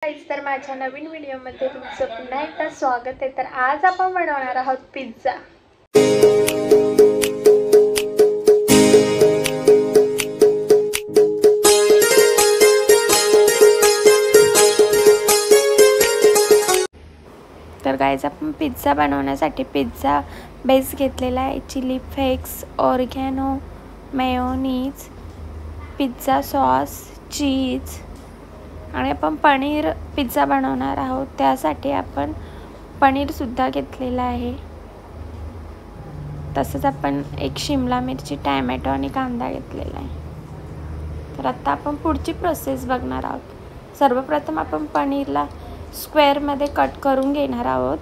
तर माझ्या नवीन व्हिडिओमध्ये तुमचं पुन्हा एकदा स्वागत आहे। तर आज आपण बनवणार आहोत पिझ्झा। तर गाइस आपण पिझ्झा बनवण्यासाठी पिझ्झा बेस घेतलेला आहे। Chilli flakes, oregano, mayonnaise, pizza sauce, cheese आणि आपण पनीर पिझ्झा बनवणार आहोत। त्यासाठी आपण पनीर सुद्धा घेतलेला आहे। तसंच आपण एक शिमला मिरची, टोमॅटो आणि कांदा घेतलेला आहे। तर आता आपण पुढची प्रोसेस बघणार आहोत। सर्वप्रथम आपण पनीरला स्क्वेअर मध्ये कट करून घेणार आहोत।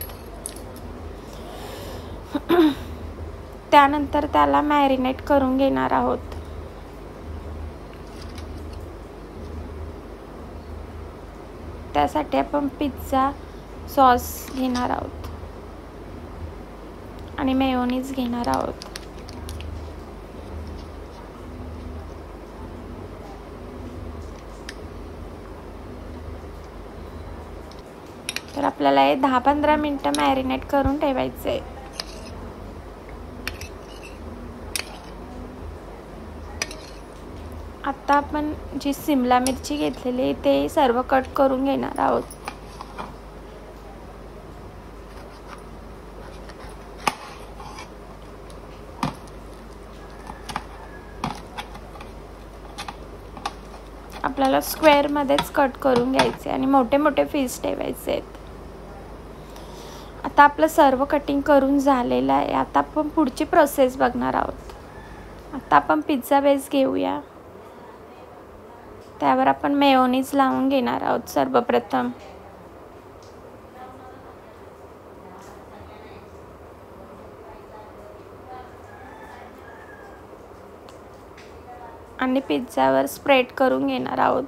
त्यानंतर त्याला मॅरिनेट करून घेणार आहोत। त्यासाठी आपण पिझ्झा सॉस घेणार आहोत आणि मेयोनीज घेणार आहोत। तर आपल्याला हे 10-15 मिनिटं मॅरिनेट करून ठेवायचे आहे। आता आपण जी शिमला मिरची घेतलेली ते सर्व कट करून घेणार आहोत। आपल्याला स्क्वेअर मध्येच कट करून घ्यायचे आणि मोठे मोठे पीस ठेवायचे आहेत। आता आपलं सर्व कटिंग करून झालेलं आहे। आता आपण पुढची प्रोसेस बघणार आहोत। आता आपण पिझ्झा बेस घेऊया। त्यावर आपण मेयोनीज लावून घेणार आहोत सर्वप्रथम। आणि पिझ्झावर स्प्रेड करून घेणार आहोत।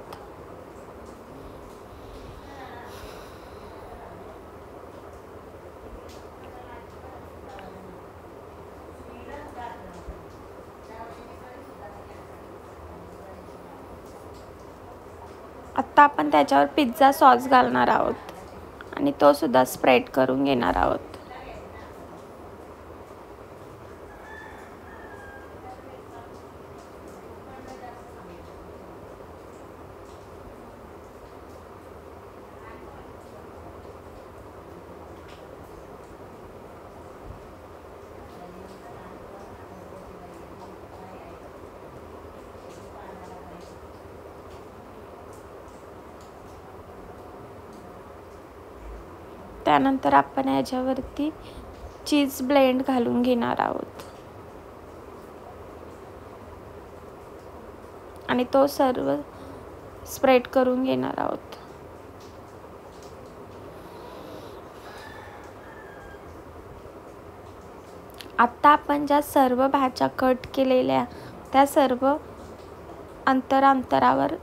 आता आपण त्याच्यावर पिझ्झा सॉस घालणार आहोत आणि तो सुद्धा स्प्रेड करून घेणार आहोत। त्यानंतर आपण याच्यावरती चीज ब्लेंड घालून घेणार आहोत आणि तो सर्व स्प्रेड करून घेणार आहोत। आता आपण ज्या सर्व भाज्या कट केलेल्या त्या सर्व अंतरावर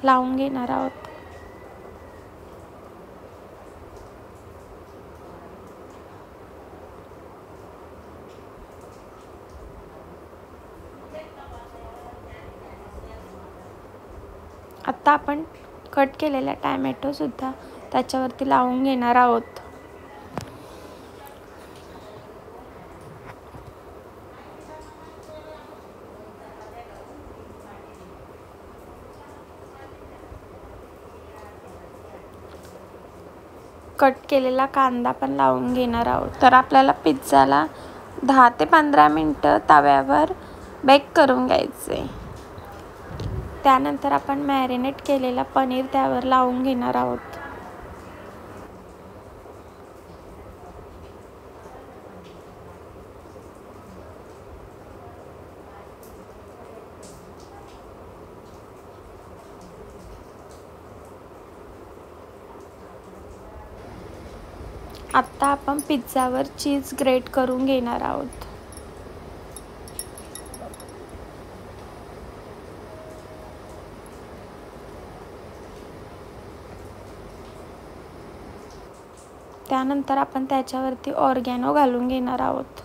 लावून घेणार आहोत। आता आपण कट केलेला टोमॅटो सुद्धा त्याच्यावरती लावून घेणार आहोत। कट केलेला कांदा पण लावून घेणार आहोत। तर आपल्याला पिझ्झाला 10 ते 15 मिनिटं तव्यावर बेक करून घ्यायचे। त्यानंतर आपण मॅरिनेट केलेला पनीर त्यावर लावून घेणार आहोत। आता आपण पिझ्झावर चीज ग्रेट करून घेणार आहोत। त्यानंतर आपण त्याच्यावरती ऑरिगॅनो घालून घेणार आहोत।